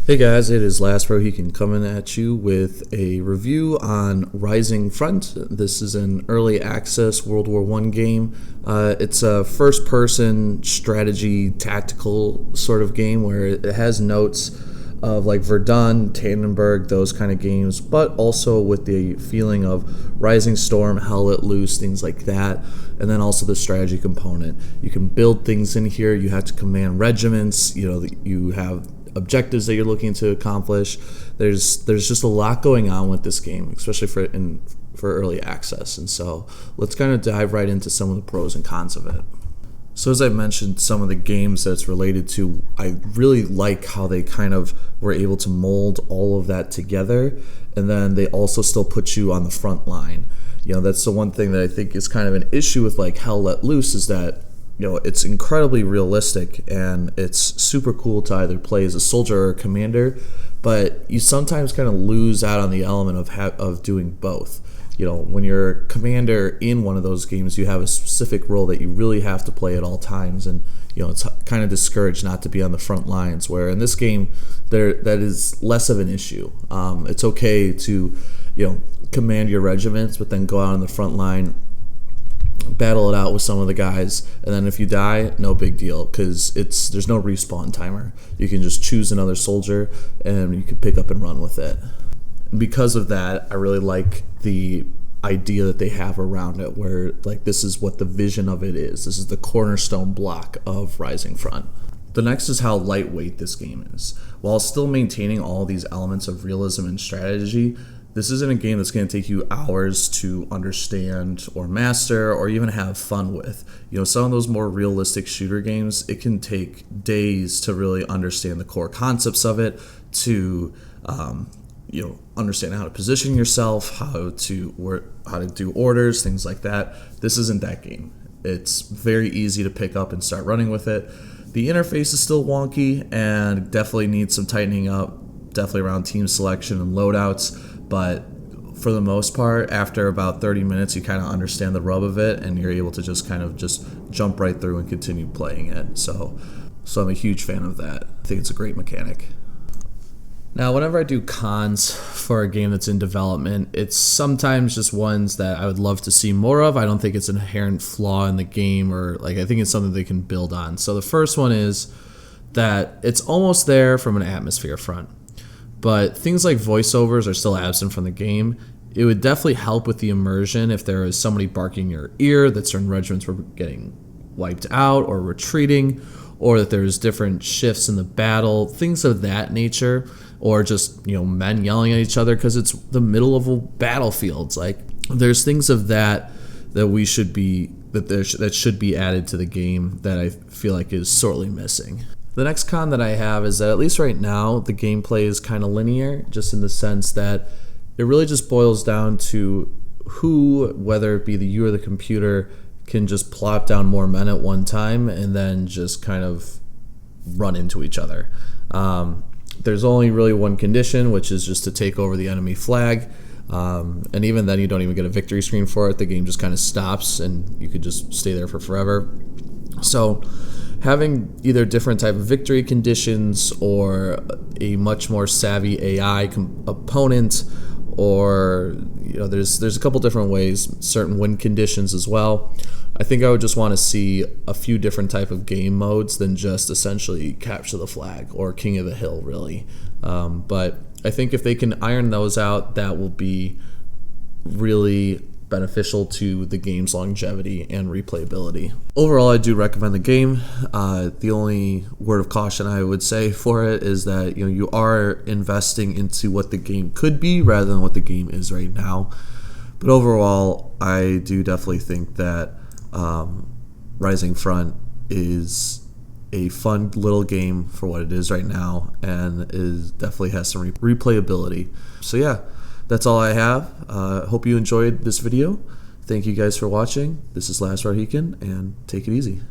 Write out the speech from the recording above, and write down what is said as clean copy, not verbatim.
Hey guys, it is Last Rohican coming at you with a review on Rising Front. This is an early access World War I game. It's a first-person strategy tactical sort of game where it has notes of like Verdun, Tannenberg, those kind of games, but also with the feeling of Rising Storm, Hell Let Loose, things like that, and then also the strategy component. You can build things in here. You have to command regiments. You have objectives that you're looking to accomplish. There's just a lot going on with this game, especially for early access. And so let's kind of dive right into some of the pros and cons of it. So as I mentioned, some of the games that it's related to, I really like how they kind of were able to mold all of that together, and then they also still put you on the front line. That's the one thing that I think is kind of an issue with like Hell Let Loose, is that it's incredibly realistic and it's super cool to either play as a soldier or a commander, but you sometimes kind of lose out on the element of doing both. When you're a commander in one of those games, you have a specific role that you really have to play at all times, and it's kind of discouraged not to be on the front lines, where in this game that is less of an issue. It's okay to command your regiments, but then go out on the front line, battle it out with some of the guys, and then if you die, no big deal, because there's no respawn timer. You can just choose another soldier and you can pick up and run with it. Because of that, I really like the idea that they have around it, where like this is what the vision of it is. This is the cornerstone block of Rising Front. The next is how lightweight this game is. While still maintaining all these elements of realism and strategy, this isn't a game that's going to take you hours to understand or master or even have fun with. Some of those more realistic shooter games, it can take days to really understand the core concepts of it, to understand how to position yourself, how to do orders, things like that. This isn't that game. It's very easy to pick up and start running with it. The interface is still wonky and definitely needs some tightening up, definitely around team selection and loadouts. But for the most part, after about 30 minutes, you kind of understand the rub of it, and you're able to just jump right through and continue playing it. So I'm a huge fan of that. I think it's a great mechanic. Now, whenever I do cons for a game that's in development, it's sometimes just ones that I would love to see more of. I don't think it's an inherent flaw in the game, or I think it's something they can build on. So the first one is that it's almost there from an atmosphere front, but things like voiceovers are still absent from the game. It would definitely help with the immersion if there is somebody barking in your ear that certain regiments were getting wiped out or retreating, or that there's different shifts in the battle, things of that nature, or just men yelling at each other because it's the middle of a battlefield. There's things of that should be added to the game that I feel like is sorely missing. The next con that I have is that, at least right now, the gameplay is kind of linear, just in the sense that it really just boils down to who, whether it be you or the computer, can just plop down more men at one time and then just kind of run into each other. There's only really one condition, which is just to take over the enemy flag. And even then, you don't even get a victory screen for it. The game just kind of stops and you could just stay there for forever. So having either different type of victory conditions, or a much more savvy AI opponent, or there's a couple different ways, certain win conditions as well. I think I would just want to see a few different type of game modes than just essentially capture the flag or King of the Hill, really. But I think if they can iron those out, that will be really beneficial to the game's longevity and replayability. Overall, I do recommend the game. The only word of caution I would say for it is that you are investing into what the game could be rather than what the game is right now. But overall, I do definitely think that Rising Front is a fun little game for what it is right now, and definitely has some replayability. So yeah, that's all I have. Hope you enjoyed this video. Thank you guys for watching. This is Last Rohican, and take it easy.